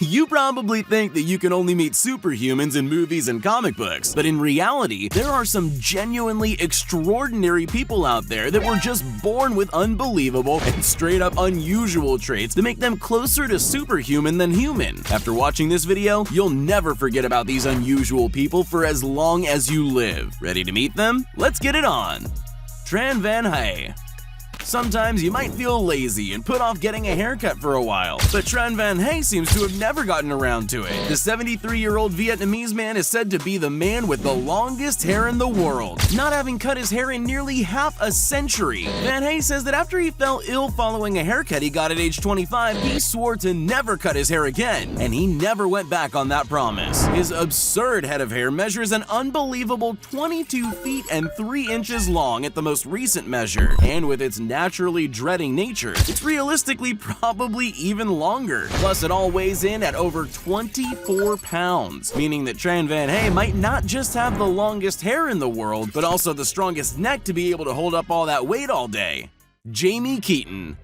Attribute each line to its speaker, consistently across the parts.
Speaker 1: You probably think that you can only meet superhumans in movies and comic books, but in reality, there are some genuinely extraordinary people out there that were just born with unbelievable and straight-up unusual traits that make them closer to superhuman than human. After watching this video, you'll never forget about these unusual people for as long as you live. Ready to meet them? Let's get it on! Tran Van Hai. Sometimes you might feel lazy and put off getting a haircut for a while, but Tran Van Hai seems to have never gotten around to it. The 73-year-old Vietnamese man is said to be the man with the longest hair in the world, not having cut his hair in nearly half a century. Van Hai says that after he fell ill following a haircut he got at age 25, he swore to never cut his hair again, and he never went back on that promise. His absurd head of hair measures an unbelievable 22 feet and 3 inches long at the most recent measure, and with its naturally dreading nature, it's realistically probably even longer. Plus, it all weighs in at over 24 pounds, meaning that Tran Van Hai might not just have the longest hair in the world, but also the strongest neck to be able to hold up all that weight all day. Jamie KEETON.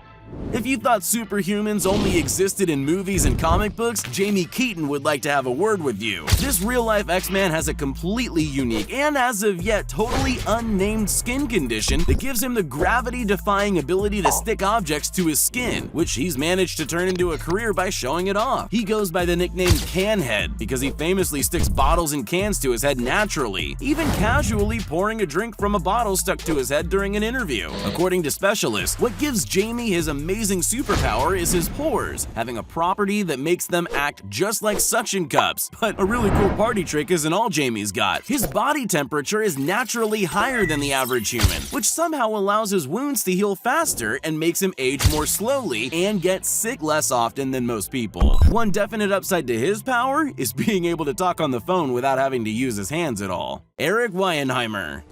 Speaker 1: If you thought superhumans only existed in movies and comic books, Jamie KEETON would like to have a word with you. This real-life X-Man has a completely unique and as of yet totally unnamed skin condition that gives him the gravity-defying ability to stick objects to his skin, which he's managed to turn into a career by showing it off. He goes by the nickname Canhead because he famously sticks bottles and cans to his head naturally, even casually pouring a drink from a bottle stuck to his head during an interview. According to specialists, what gives Jamie his amazing superpower is his pores, having a property that makes them act just like suction cups. But a really cool party trick isn't all Jamie's got. His body temperature is naturally higher than the average human, which somehow allows his wounds to heal faster and makes him age more slowly and get sick less often than most people. One definite upside to his power is being able to talk on the phone without having to use his hands at all. ERIK WEIHENMAYER.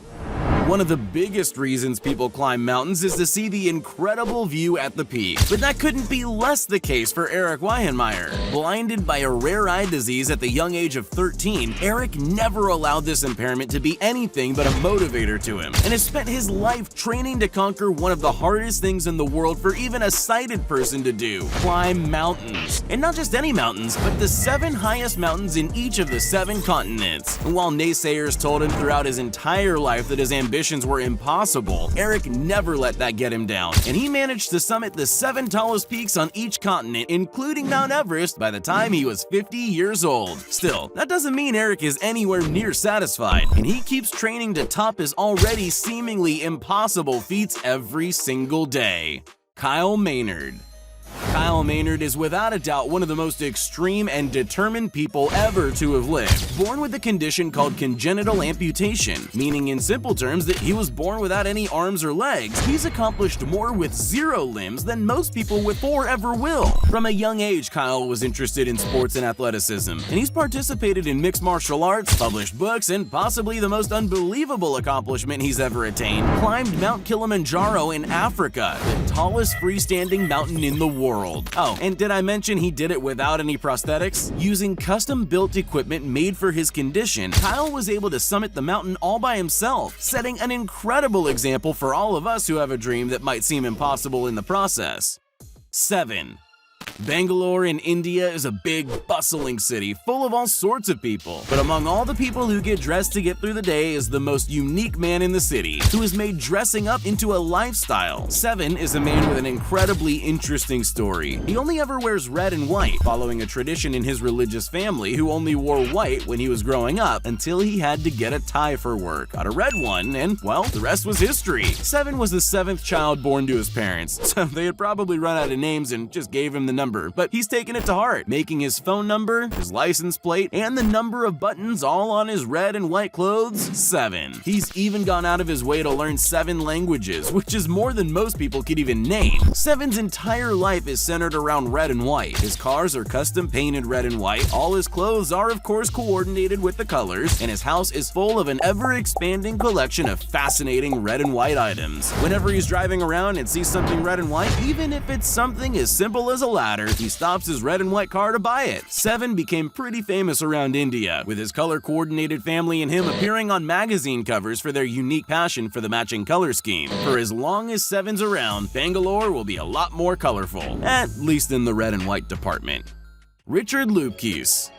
Speaker 1: One of the biggest reasons people climb mountains is to see the incredible view at the peak. But that couldn't be less the case for ERIK WEIHENMAYER. Blinded by a rare eye disease at the young age of 13, ERIK never allowed this impairment to be anything but a motivator to him, and has spent his life training to conquer one of the hardest things in the world for even a sighted person to do: climb mountains. And not just any mountains, but the 7 highest mountains in each of the 7 continents. And while naysayers told him throughout his entire life that his ambitions were impossible, ERIK never let that get him down, and he managed to summit the 7 tallest peaks on each continent, including Mount Everest, by the time he was 50 years old. Still, that doesn't mean ERIK is anywhere near satisfied, and he keeps training to top his already seemingly impossible feats every single day. Kyle Maynard. Kyle Maynard is without a doubt one of the most extreme and determined people ever to have lived. Born with a condition called congenital amputation, meaning in simple terms that he was born without any arms or legs, he's accomplished more with 0 limbs than most people with 4 ever will. From a young age, Kyle was interested in sports and athleticism, and he's participated in mixed martial arts, published books, and possibly the most unbelievable accomplishment he's ever attained: climbed Mount Kilimanjaro in Africa, the tallest freestanding mountain in the world. Oh, and did I mention he did it without any prosthetics? Using custom-built equipment made for his condition, Kyle was able to summit the mountain all by himself, setting an incredible example for all of us who have a dream that might seem impossible in the process. 7. Bangalore in India is a big, bustling city full of all sorts of people. But among all the people who get dressed to get through the day is the most unique man in the city, who has made dressing up into a lifestyle. 7 is a man with an incredibly interesting story. He only ever wears red and white, following a tradition in his religious family who only wore white when he was growing up until he had to get a tie for work, got a red one, and, well, the rest was history. 7 was the 7th child born to his parents, so they had probably run out of names and just gave him the number, but he's taken it to heart, making his phone number, his license plate, and the number of buttons all on his red and white clothes 7. He's even gone out of his way to learn 7 languages, which is more than most people could even name. 7's entire life is centered around red and white. His cars are custom painted red and white, all his clothes are of course coordinated with the colors, and his house is full of an ever-expanding collection of fascinating red and white items. Whenever he's driving around and sees something red and white, even if it's something as simple as a ladder, he stops his red and white car to buy it. 7 became pretty famous around India, with his color-coordinated family and him appearing on magazine covers for their unique passion for the matching color scheme. For as long as 7's around, Bangalore will be a lot more colorful, at least in the red and white department. Richard Lupkes.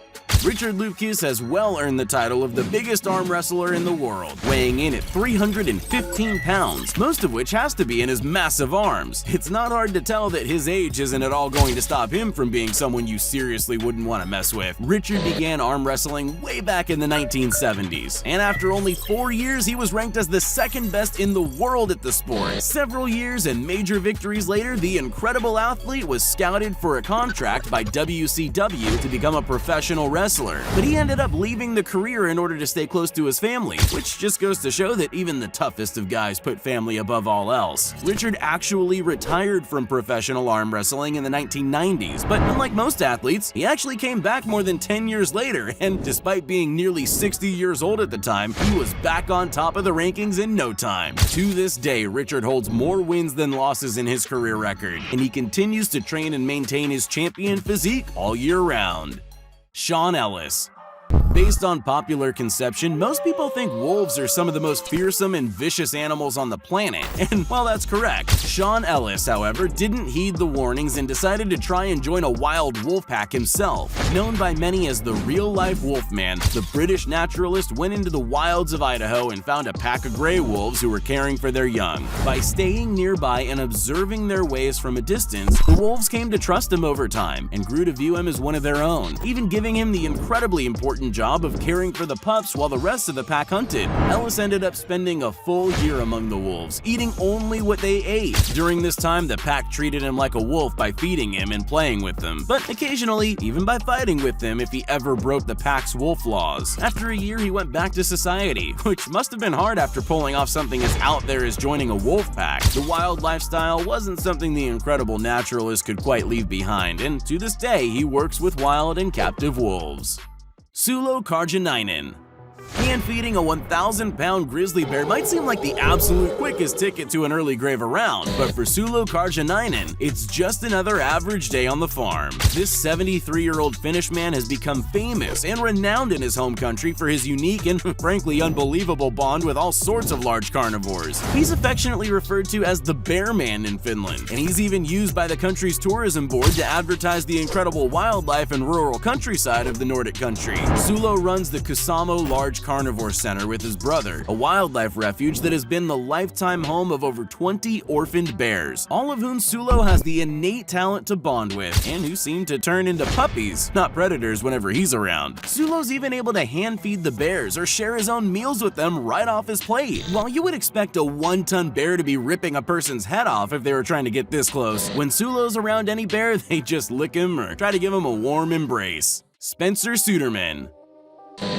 Speaker 1: Richard Lupkes has well earned the title of the biggest arm wrestler in the world, weighing in at 315 pounds, most of which has to be in his massive arms. It's not hard to tell that his age isn't at all going to stop him from being someone you seriously wouldn't want to mess with. Richard began arm wrestling way back in the 1970s, and after only 4 years, he was ranked as the second best in the world at the sport. Several years and major victories later, the incredible athlete was scouted for a contract by WCW to become a professional wrestler. But he ended up leaving the career in order to stay close to his family, which just goes to show that even the toughest of guys put family above all else. Richard actually retired from professional arm wrestling in the 1990s, but unlike most athletes, he actually came back more than 10 years later, and despite being nearly 60 years old at the time, he was back on top of the rankings in no time. To this day, Richard holds more wins than losses in his career record, and he continues to train and maintain his champion physique all year round. Sean Ellis. Based on popular conception, most people think wolves are some of the most fearsome and vicious animals on the planet, and while that's correct, Sean Ellis, however, didn't heed the warnings and decided to try and join a wild wolf pack himself. Known by many as the real-life Wolfman, the British naturalist went into the wilds of Idaho and found a pack of gray wolves who were caring for their young. By staying nearby and observing their ways from a distance, the wolves came to trust him over time and grew to view him as one of their own, even giving him the incredibly important job of caring for the pups while the rest of the pack hunted. Ellis ended up spending a full year among the wolves, eating only what they ate. During this time, the pack treated him like a wolf by feeding him and playing with him, but occasionally even by fighting with him if he ever broke the pack's wolf laws. After a year, he went back to society, which must have been hard after pulling off something as out there as joining a wolf pack. The wild lifestyle wasn't something the incredible naturalist could quite leave behind, and to this day, he works with wild and captive wolves. Sulo Karjanainen. Hand-feeding a 1,000-pound grizzly bear might seem like the absolute quickest ticket to an early grave around, but for Sulo Karjanainen, it's just another average day on the farm. This 73-year-old Finnish man has become famous and renowned in his home country for his unique and frankly unbelievable bond with all sorts of large carnivores. He's affectionately referred to as the Bear Man in Finland, and he's even used by the country's tourism board to advertise the incredible wildlife and rural countryside of the Nordic country. Sulo runs the Kusamo Large Carnivore Center with his brother, a wildlife refuge that has been the lifetime home of over 20 orphaned bears, all of whom Sulo has the innate talent to bond with, and who seem to turn into puppies, not predators whenever he's around. Sulo's even able to hand-feed the bears or share his own meals with them right off his plate. While you would expect a one-ton bear to be ripping a person's head off if they were trying to get this close, when Sulo's around any bear, they just lick him or try to give him a warm embrace. Spencer Suderman.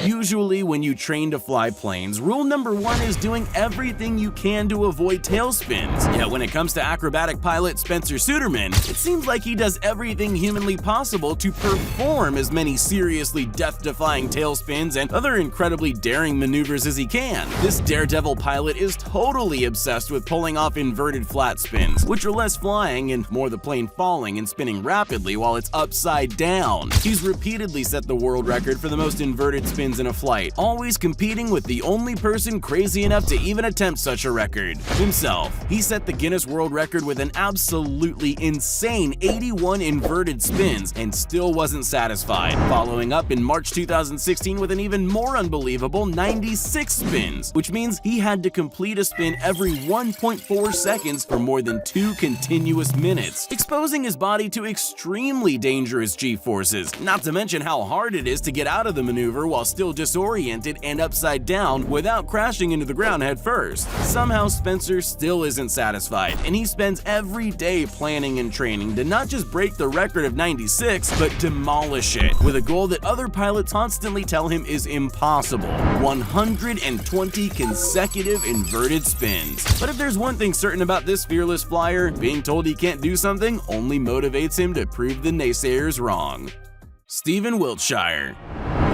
Speaker 1: Usually when you train to fly planes, rule number 1 is doing everything you can to avoid tailspins. Yet when it comes to acrobatic pilot Spencer Suderman, it seems like he does everything humanly possible to perform as many seriously death-defying tailspins and other incredibly daring maneuvers as he can. This daredevil pilot is totally obsessed with pulling off inverted flat spins, which are less flying and more the plane falling and spinning rapidly while it's upside down. He's repeatedly set the world record for the most inverted spins in a flight, always competing with the only person crazy enough to even attempt such a record, himself. He set the Guinness World Record with an absolutely insane 81 inverted spins and still wasn't satisfied, following up in March 2016 with an even more unbelievable 96 spins, which means he had to complete a spin every 1.4 seconds for more than 2 continuous minutes, exposing his body to extremely dangerous G-forces, not to mention how hard it is to get out of the maneuver while still disoriented and upside down without crashing into the ground head first. Somehow Spencer still isn't satisfied, and he spends every day planning and training to not just break the record of 96, but demolish it, with a goal that other pilots constantly tell him is impossible: 120 consecutive inverted spins. But if there's one thing certain about this fearless flyer, being told he can't do something only motivates him to prove the naysayers wrong. Stephen Wiltshire.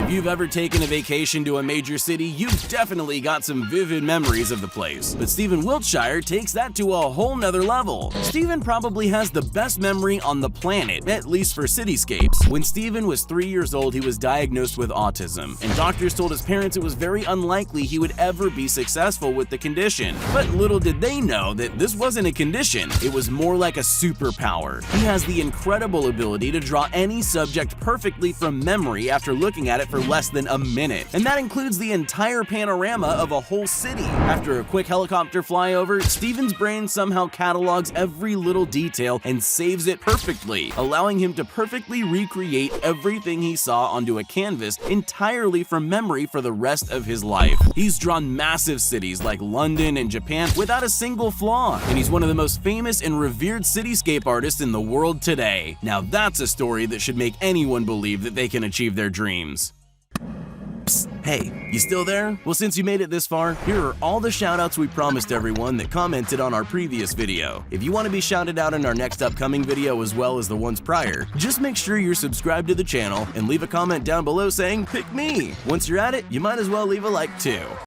Speaker 1: If If you've ever taken a vacation to a major city, you've definitely got some vivid memories of the place. But Stephen WILTSHIRE takes that to a whole nother level. Stephen probably has the best memory on the planet, at least for cityscapes. When Stephen was 3 years old, he was diagnosed with autism, and doctors told his parents it was very unlikely he would ever be successful with the condition. But little did they know that this wasn't a condition, it was more like a superpower. He has the incredible ability to draw any subject perfectly from memory after looking at it for less than a minute, and that includes the entire panorama of a whole city. After a quick helicopter flyover, Stephen's brain somehow catalogs every little detail and saves it perfectly, allowing him to perfectly recreate everything he saw onto a canvas entirely from memory for the rest of his life. He's drawn massive cities like London and Japan without a single flaw, and he's one of the most famous and revered cityscape artists in the world today. Now that's a story that should make anyone believe that they can achieve their dreams. Hey, you still there? Well, since you made it this far, here are all the shoutouts we promised everyone that commented on our previous video. If you want to be shouted out in our next upcoming video as well as the ones prior, just make sure you're subscribed to the channel and leave a comment down below saying, "Pick me!" Once you're at it, you might as well leave a like too.